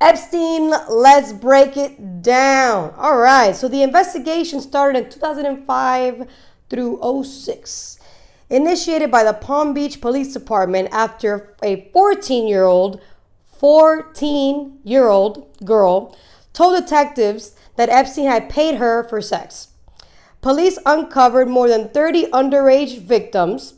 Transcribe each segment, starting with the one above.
Epstein, let's break it down. All right, so the investigation started in 2005 through '06, initiated by the Palm Beach Police Department after a 14-year-old girl told detectives that Epstein had paid her for sex. Police uncovered more than 30 underage victims.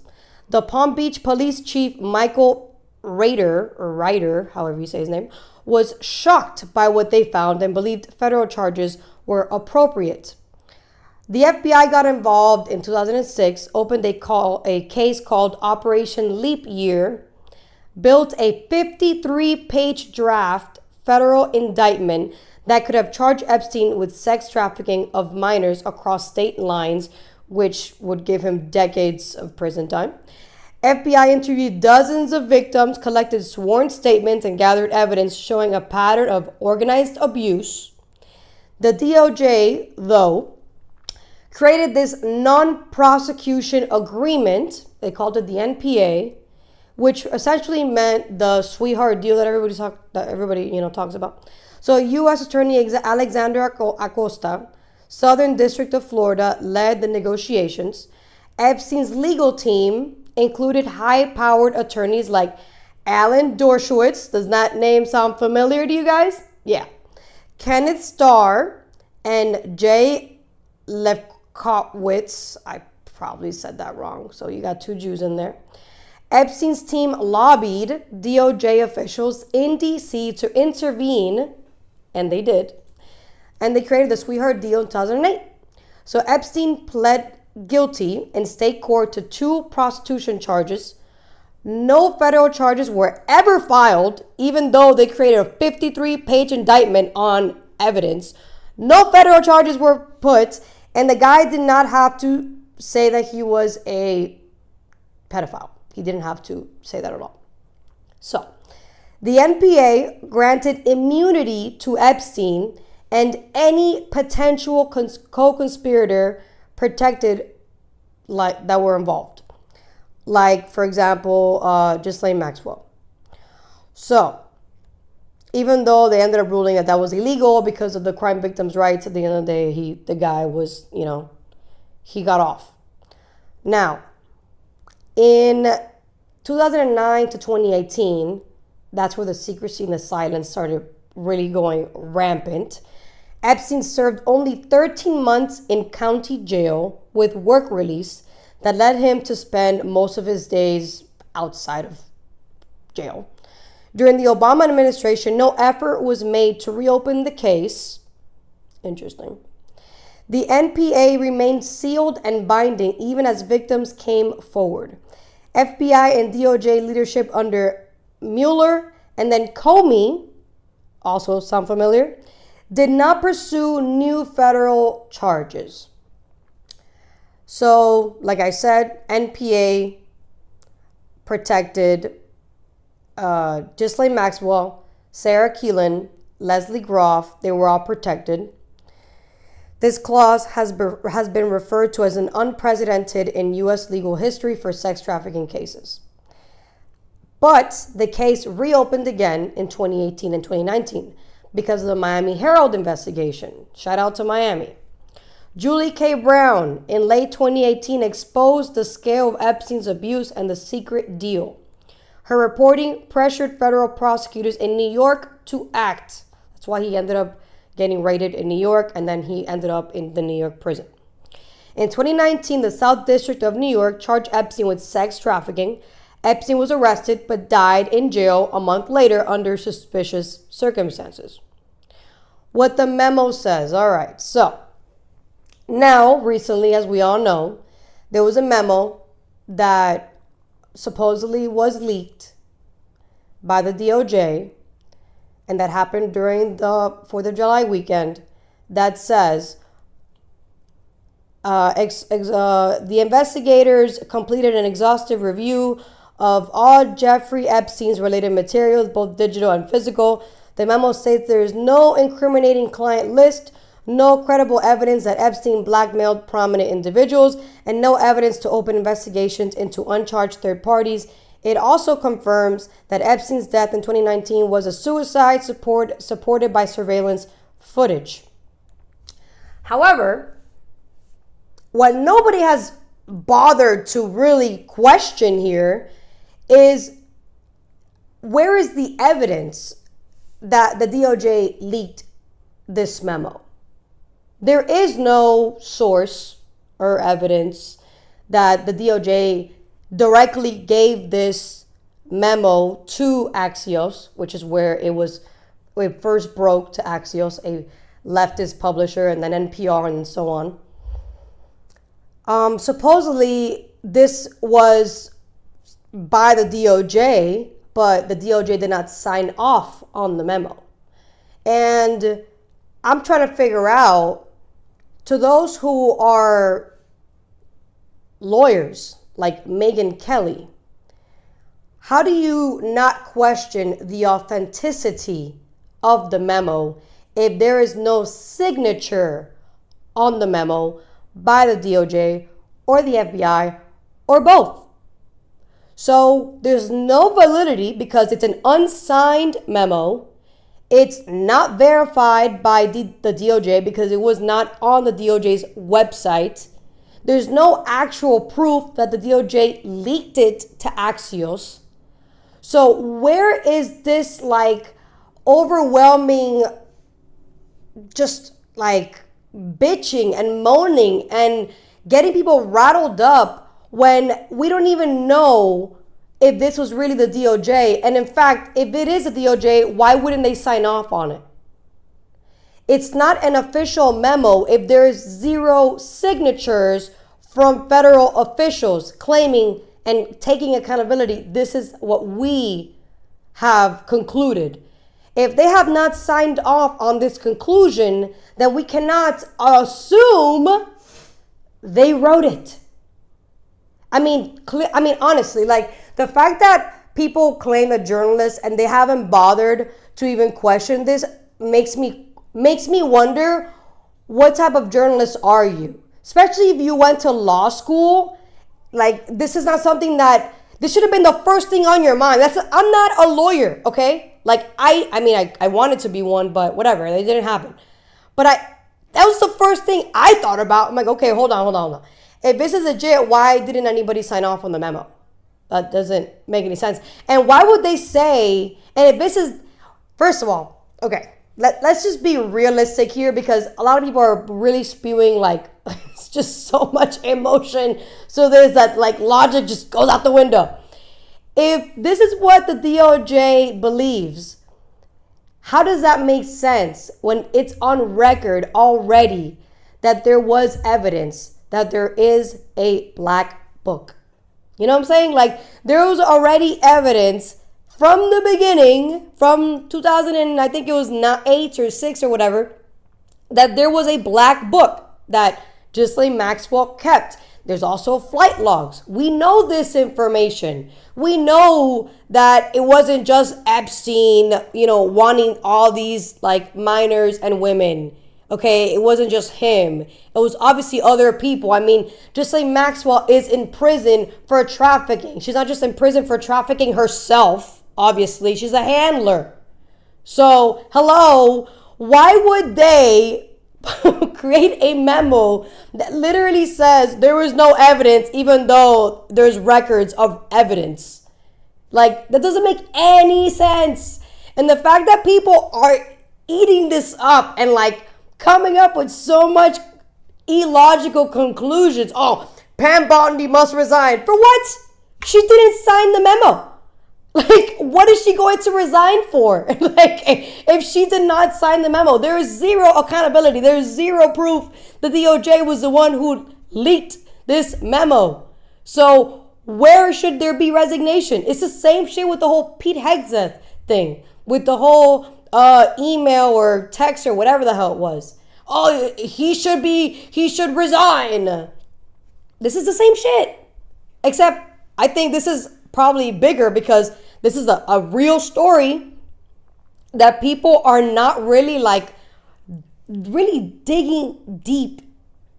The Palm Beach Police Chief Michael Ryder, however you say his name, was shocked by what they found and believed federal charges were appropriate. The FBI got involved in 2006, opened a case called Operation Leap Year, built a 53-page draft federal indictment that could have charged Epstein with sex trafficking of minors across state lines, which would give him decades of prison time. FBI interviewed dozens of victims, collected sworn statements, and gathered evidence showing a pattern of organized abuse. The DOJ, though, created this non-prosecution agreement. They called it the NPA, which essentially meant the sweetheart deal that everybody talks about. So U.S. Attorney Alexander Acosta, Southern District of Florida, led the negotiations. Epstein's legal team included high-powered attorneys like Alan Dershowitz. Does that name sound familiar to you guys? Yeah. Kenneth Starr and Jay Lefkowitz. I probably said that wrong, so you got two Jews in there. Epstein's team lobbied DOJ officials in D.C. to intervene, and they did. And they created the sweetheart deal in 2008. So Epstein pled guilty in state court to 2 prostitution charges. No federal charges were ever filed, even though they created a 53-page indictment on evidence. No federal charges were put, and the guy did not have to say that he was a pedophile. He didn't have to say that at all. So, the NPA granted immunity to Epstein and any potential co-conspirator protected that were involved. Like, for example, Ghislaine Maxwell. So, even though they ended up ruling that was illegal because of the crime victims' rights, at the end of the day, the guy was, he got off. Now, in 2009 to 2018, that's where the secrecy and the silence started really going rampant. Epstein served only 13 months in county jail with work release that led him to spend most of his days outside of jail. During the Obama administration, no effort was made to reopen the case. Interesting. The NPA remained sealed and binding even as victims came forward. FBI and DOJ leadership under Mueller and then Comey, also sound familiar, did not pursue new federal charges. So, like I said, NPA protected Ghislaine Maxwell, Sarah Keelan, Leslie Groff. They were all protected. This clause has been referred to as an unprecedented in U.S. legal history for sex trafficking cases. But the case reopened again in 2018 and 2019 because of the Miami Herald investigation. Shout out to Miami. Julie K. Brown in late 2018 exposed the scale of Epstein's abuse and the secret deal. Her reporting pressured federal prosecutors in New York to act. That's why he ended up getting raided in New York, and then he ended up in the New York prison. In 2019, the South District of New York charged Epstein with sex trafficking. Epstein was arrested but died in jail a month later under suspicious circumstances. What the memo says. All right, so now, recently, as we all know, there was a memo that supposedly was leaked by the DOJ, and that happened during the 4th of July weekend, that says the investigators completed an exhaustive review of all Jeffrey Epstein's related materials, both digital and physical. The memo states there is no incriminating client list, no credible evidence that Epstein blackmailed prominent individuals, and no evidence to open investigations into uncharged third parties It also confirms that Epstein's death in 2019 was a suicide supported by surveillance footage. However, what nobody has bothered to really question here is, where is the evidence that the DOJ leaked this memo? There is no source or evidence that the DOJ directly gave this memo to Axios, which is where it first broke to Axios, a leftist publisher, and then NPR and so on. Supposedly, this was by the DOJ, but the DOJ did not sign off on the memo. And I'm trying to figure out, to those who are lawyers like Megyn Kelly, how do you not question the authenticity of the memo if there is no signature on the memo by the DOJ or the FBI or both? So there's no validity because it's an unsigned memo. It's not verified by the DOJ because it was not on the DOJ's website. There's no actual proof that the DOJ leaked it to Axios. So where is this like overwhelming, just like bitching and moaning and getting people rattled up when we don't even know if this was really the DOJ? And in fact, if it is the DOJ, why wouldn't they sign off on it? It's not an official memo if there's zero signatures from federal officials claiming and taking accountability. This is what we have concluded. If they have not signed off on this conclusion, then we cannot assume they wrote it. I mean, honestly, like the fact that people claim that journalists and they haven't bothered to even question this makes me wonder, what type of journalist are you? Especially if you went to law school. Like, this is not something this should have been the first thing on your mind. I'm not a lawyer, okay? Like, I wanted to be one, but whatever, it didn't happen. But that was the first thing I thought about. I'm like, okay, hold on. If this is legit, why didn't anybody sign off on the memo? That doesn't make any sense. And why would they say, and if this is, first of all, okay, let's just be realistic here, because a lot of people are really spewing like, it's just so much emotion. So there's that like logic just goes out the window. If this is what the DOJ believes, how does that make sense when it's on record already that there was evidence that there is a black book? You know what I'm saying? Like, there was already evidence from the beginning, from 2000 and I think it was 8 or 6 or whatever, that there was a black book that Ghislaine Maxwell kept. There's also flight logs. We know this information. We know that it wasn't just Epstein, wanting all these like minors and women. Okay, it wasn't just him. It was obviously other people. I mean, Ghislaine Maxwell is in prison for trafficking. She's not just in prison for trafficking herself, obviously. She's a handler. So, hello, why would they create a memo that literally says there was no evidence, even though there's records of evidence? Like, that doesn't make any sense. And the fact that people are eating this up and like coming up with so much illogical conclusions. Oh, Pam Bondi must resign. For what? She didn't sign the memo. Like, what is she going to resign for? Like, if she did not sign the memo, there is zero accountability. There is zero proof that the DOJ was the one who leaked this memo. So where should there be resignation? It's the same shit with the whole Pete Hegseth thing, with the whole email or text or whatever the hell it was. Oh, he should resign. This is the same shit. Except I think this is probably bigger because this is a real story that people are not really digging deep.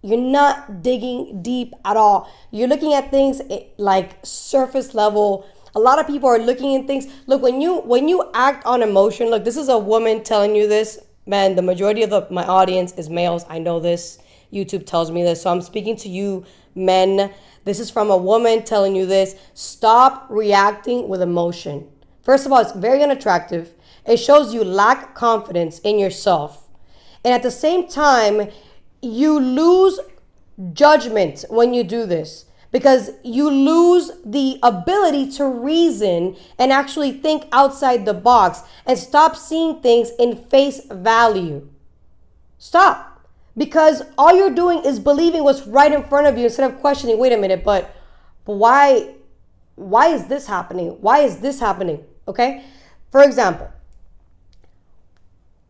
You're not digging deep at all. You're looking at things like surface level. A lot of people are looking at things. Look, when you act on emotion, look, this is a woman telling you this. Man, the majority of my audience is males. I know this. YouTube tells me this. So I'm speaking to you, men. This is from a woman telling you this. Stop reacting with emotion. First of all, it's very unattractive. It shows you lack confidence in yourself. And at the same time, you lose judgment when you do this, because you lose the ability to reason and actually think outside the box and stop seeing things in face value. Stop. Because all you're doing is believing what's right in front of you instead of questioning, wait a minute, but why is this happening? Why is this happening? Okay? For example,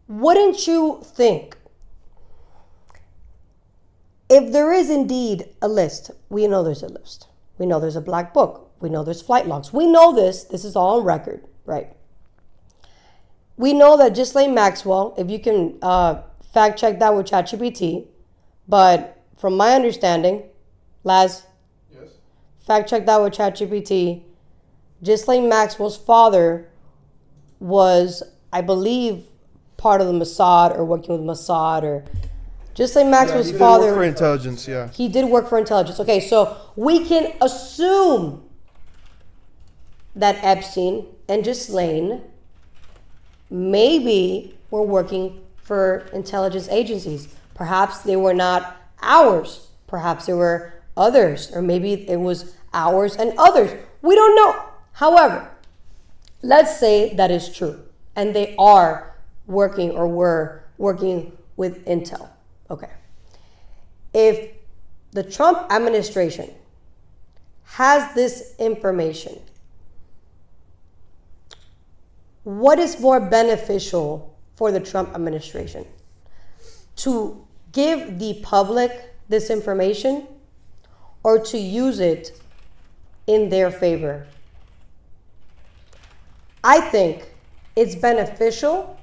wouldn't you think, if there is indeed a list, we know there's a list. We know there's a black book. We know there's flight logs. We know this. This is all on record, right? We know that Ghislaine Maxwell, if you can fact check that with ChatGPT, but from my understanding, Laz, yes, fact check that with ChatGPT, Ghislaine Maxwell's father was, I believe, part of the Mossad or working with Mossad, or Ghislaine Maxwell's father. He did work for intelligence, yeah. He did work for intelligence. Okay, so we can assume that Epstein and Ghislaine maybe were working for intelligence agencies. Perhaps they were not ours. Perhaps there were others, or maybe it was ours and others. We don't know. However, let's say that is true, and they are working or were working with Intel. Okay. If the Trump administration has this information, what is more beneficial for the Trump administration? To give the public this information, or to use it in their favor? I think it's beneficial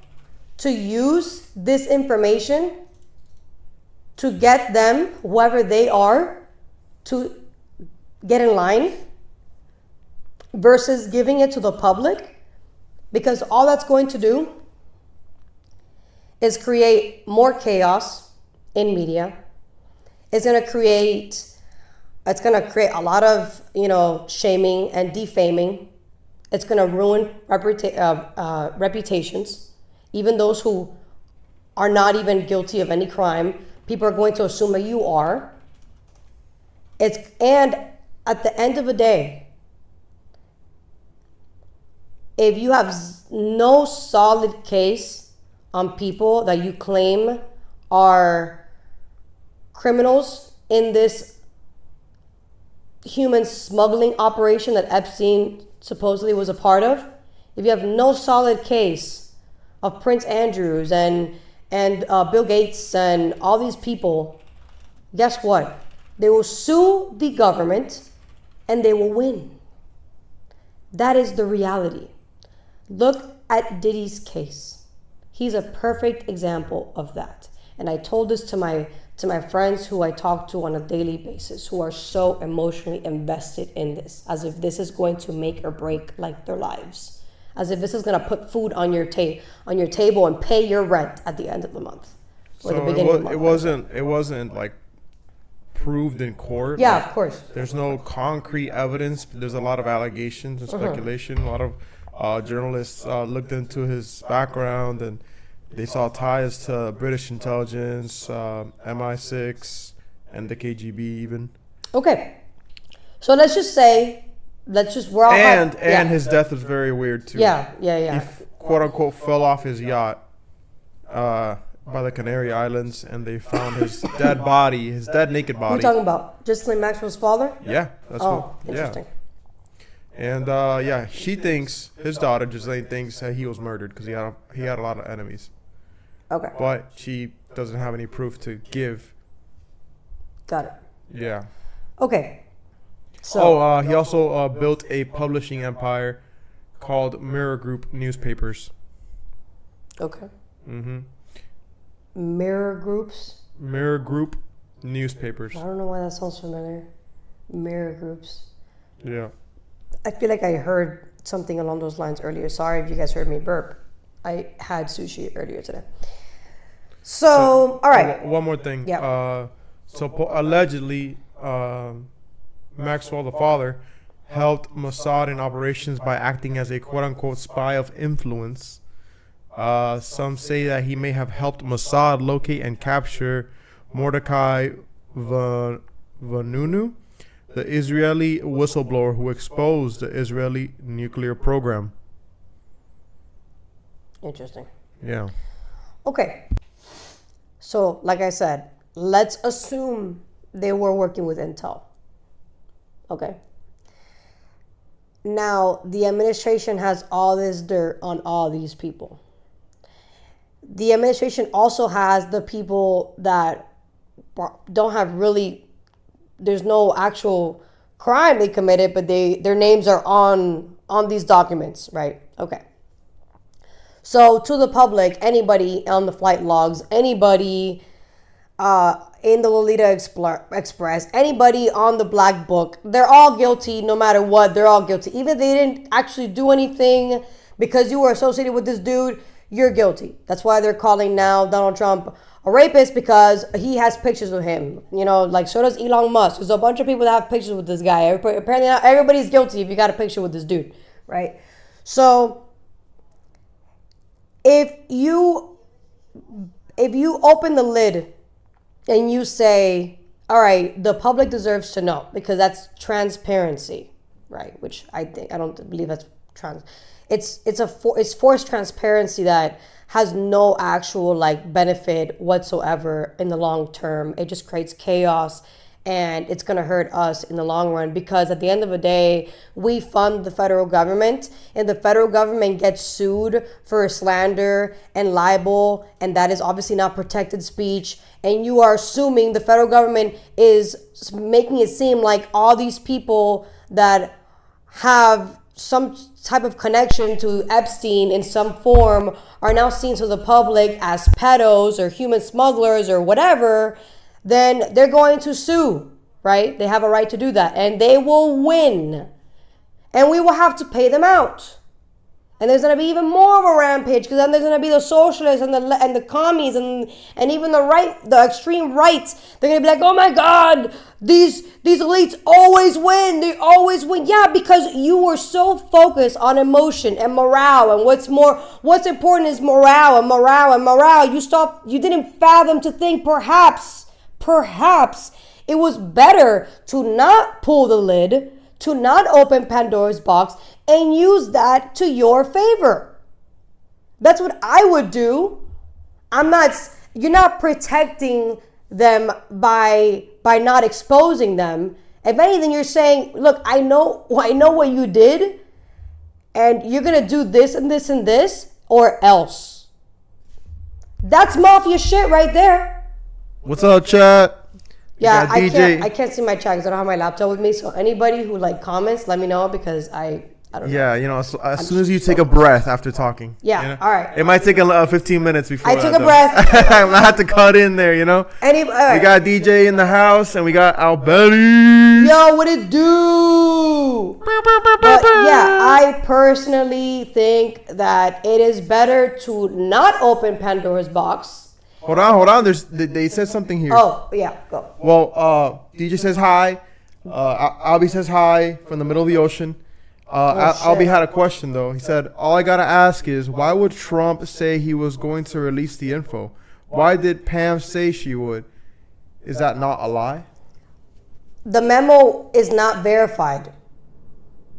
to use this information to get them, whoever they are, to get in line, versus giving it to the public, because all that's going to do is create more chaos in media. It's going to create a lot of, shaming and defaming. It's going to ruin reputations. Even those who are not even guilty of any crime, people are going to assume that you are. And at the end of the day, if you have no solid case on people that you claim are criminals in this human smuggling operation that Epstein supposedly was a part of, if you have no solid case of Prince Andrews and Bill Gates and all these people, guess what? They will sue the government and they will win. That is the reality. Look at Diddy's case. He's a perfect example of that. And I told this to my friends who I talk to on a daily basis, who are so emotionally invested in this, as if this is going to make or break like their lives, as if this is going to put food on your table and pay your rent at the end of the month or the beginning of the month. It wasn't like proved in court. Yeah, of course. There's no concrete evidence. There's a lot of allegations and speculation. A lot of journalists looked into his background, and they saw ties to British intelligence, MI6, and the KGB even. Okay, so we're all and his death was very weird too. Yeah. He quote unquote fell off his yacht by the Canary Islands, and they found his dead body, his dead naked body. Who are you talking about? Ghislaine Maxwell's father? Yeah, that's interesting. Yeah. And she thinks, his daughter Ghislaine thinks that he was murdered because he had a lot of enemies. Okay. But she doesn't have any proof to give. Got it. Yeah. Okay. So. He also built a publishing empire called Mirror Group Newspapers. Okay. Mm-hmm. Mirror Group Newspapers. I don't know why that sounds familiar. Mirror groups. Yeah. I feel like I heard something along those lines earlier. Sorry if you guys heard me burp. I had sushi earlier today. So all right. One more thing. Yeah. Allegedly, Maxwell, the father, helped Mossad in operations by acting as a quote-unquote spy of influence. Some say that he may have helped Mossad locate and capture Mordecai Vanunu, the Israeli whistleblower who exposed the Israeli nuclear program. Interesting. Yeah. Okay. So, like I said, let's assume they were working with Intel. Okay. Now, the administration has all this dirt on all these people. The administration also has the people that don't have really, there's no actual crime they committed, but their names are on these documents, right? Okay. So to the public, anybody on the flight logs, anybody in the Lolita Express, anybody on the Black Book, they're all guilty no matter what. They're all guilty. Even if they didn't actually do anything because you were associated with this dude, you're guilty. That's why they're calling now Donald Trump a rapist, because he has pictures of him. You know, like so does Elon Musk. There's a bunch of people that have pictures with this guy. Apparently not everybody's guilty if you got a picture with this dude, right? So if you open the lid and you say, all right, the public deserves to know, because that's transparency, right? Which I don't believe that's trans. It's forced transparency that has no actual like benefit whatsoever in the long term. It just creates chaos, and it's going to hurt us in the long run, because at the end of the day, we fund the federal government, and the federal government gets sued for slander and libel, and that is obviously not protected speech. And you are assuming the federal government is making it seem like all these people that have some type of connection to Epstein in some form are now seen to the public as pedos or human smugglers or whatever, then they're going to sue, right? They have a right to do that, and they will win. And we will have to pay them out. And there's going to be even more of a rampage, because then there's going to be the socialists and the commies and even the extreme right. They're going to be like, oh my God, these elites always win. They always win. Yeah, because you were so focused on emotion and morale, and what's important is morale and morale and morale. You didn't fathom to think perhaps it was better to not pull the lid, to not open Pandora's box, and use that to your favor. That's what I would do. You're not protecting them by not exposing them. If anything, you're saying, look, I know what you did, and you're gonna do this and this and this, or else. That's mafia shit right there. What's up, chat? Yeah, I can't see my chat because I don't have my laptop with me. So anybody who like comments, let me know, because I don't know. Yeah, you know, as soon as you take a breath after talking. Yeah, you know? all right. It might take 15 minutes before I took a breath. I might have to cut in there, you know? All right. We got DJ in the house, and we got Alberti. Yo, what it do? But yeah, I personally think that it is better to not open Pandora's box. Hold on. They said something here. Oh, yeah, go. Well, DJ says hi. Albie says hi from the middle of the ocean. Albie had a question, though. He said, all I got to ask is, why would Trump say he was going to release the info? Why did Pam say she would? Is that not a lie? The memo is not verified.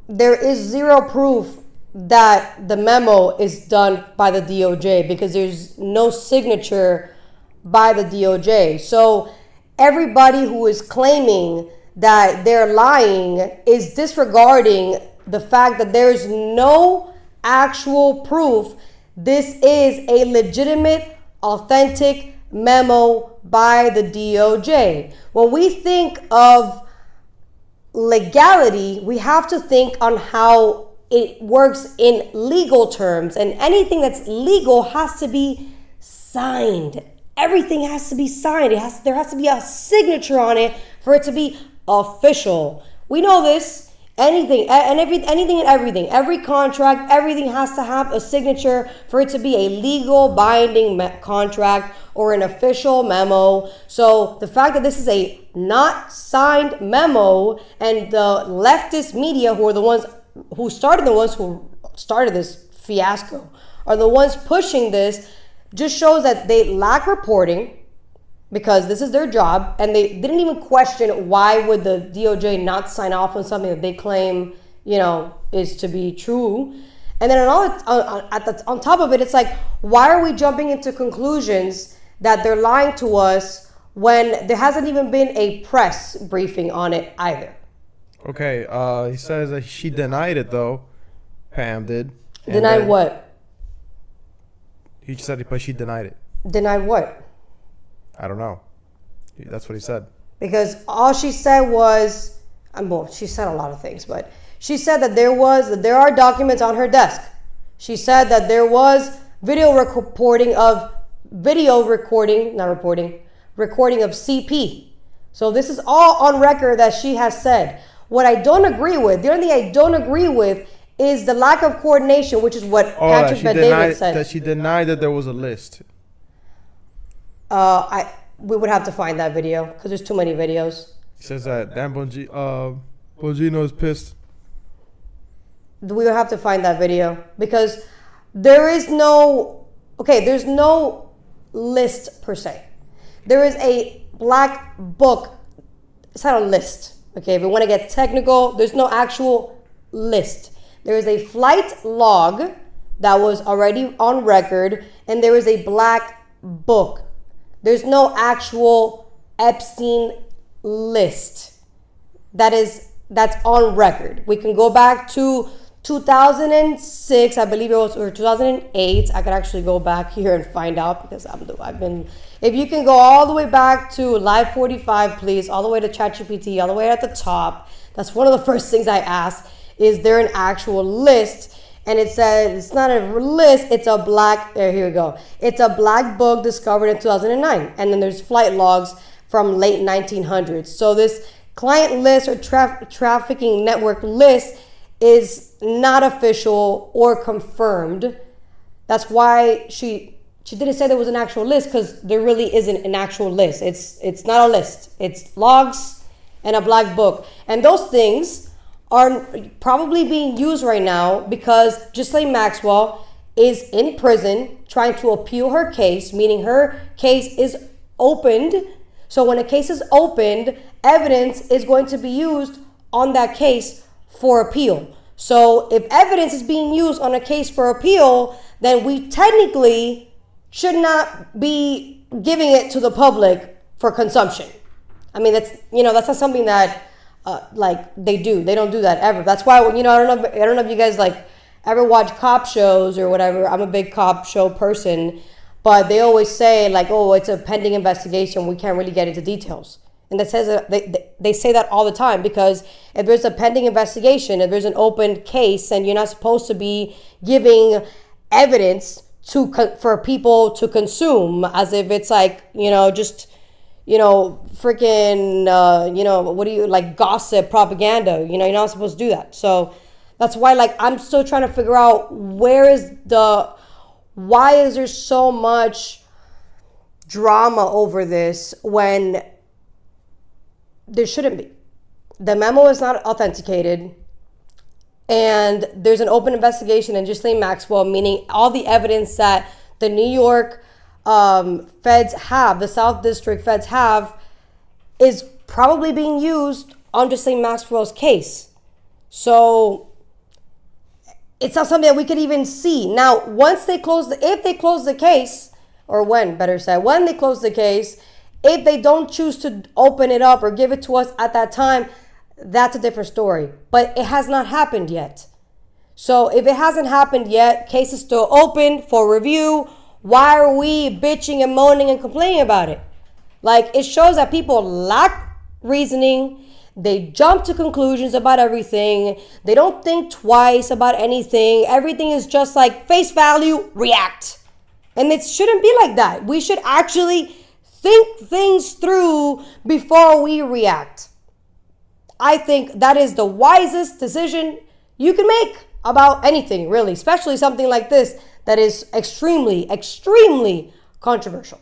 There is zero proof that the memo is done by the DOJ, because there's no signature by the DOJ. So everybody who is claiming that they're lying is disregarding the fact that there's no actual proof. This is a legitimate, authentic memo by the DOJ. When we think of legality, we have to think on how it works in legal terms, and anything that's legal has to be signed. Everything has to be signed. There has to be a signature on it for it to be official. We know this, anything and everything. Every contract, everything has to have a signature for it to be a legal binding contract or an official memo. So the fact that this is a not signed memo, and the leftist media, who started this fiasco, are the ones pushing this, just shows that they lack reporting, because this is their job, and they didn't even question why would the DOJ not sign off on something that they claim, is to be true. And then on top of it, it's like, why are we jumping into conclusions that they're lying to us when there hasn't even been a press briefing on it either? Okay, he says that she denied it, though. Pam did. Denied what? He said, but she denied it. Denied what? I don't know. That's what he said. Because all she said was, she said a lot of things, but she said that there are documents on her desk. She said that there was recording of CP. So this is all on record that she has said. What I don't agree with, the only thing I don't agree with is the lack of coordination, which is what Patrick Bet-David said. That she denied that there was a list. We would have to find that video because there's too many videos. He says that Dan Bongino is pissed. We would have to find that video because there's no list per se. There is a black book. It's not a list. Okay, if we want to get technical, there's no actual list. There is a flight log that was already on record, and there is a black book. There's no actual Epstein list that's on record. We can go back to 2006, I believe it was, or 2008. I could actually go back here and find out because if you can go all the way back to Live 45, please, all the way to ChatGPT, all the way at the top. That's one of the first things I asked. Is there an actual list? And it says it's not a list, it's a black, here we go. It's a black book discovered in 2009. And then there's flight logs from late 1900s. So this client list or trafficking network list is not official or confirmed. That's why she didn't say there was an actual list, because there really isn't an actual list. It's not a list. It's logs and a black book. And those things are probably being used right now because Ghislaine Maxwell is in prison trying to appeal her case, meaning her case is opened. So when a case is opened, evidence is going to be used on that case for appeal. So if evidence is being used on a case for appeal, then we technically should not be giving it to the public for consumption. I mean, that's not something that they do. They don't do that ever. That's why, I don't know if you guys ever watch cop shows or whatever. I'm a big cop show person, but they always say it's a pending investigation. We can't really get into details. And that says they say that all the time, because if there's a pending investigation, if there's an open case, and you're not supposed to be giving evidence for people to consume, as if it's gossip, propaganda. You're not supposed to do that. So that's why, I'm still trying to figure out why is there so much drama over this when there shouldn't be. The memo is not authenticated, and there's an open investigation in Ghislaine Maxwell, meaning all the evidence that the New York feds have, the South District feds have, is probably being used on Ghislaine Maxwell's case. So it's not something that we could even see. Now, if they close the case, or when they close the case, if they don't choose to open it up or give it to us at that time, that's a different story. But it has not happened yet. So if it hasn't happened yet, case is still open for review. Why are we bitching and moaning and complaining about it? It shows that people lack reasoning. They jump to conclusions about everything. They don't think twice about anything. Everything is just face value, react. And it shouldn't be like that. We should actually think things through before we react. I think that is the wisest decision you can make about anything, really, especially something like this that is extremely, extremely controversial.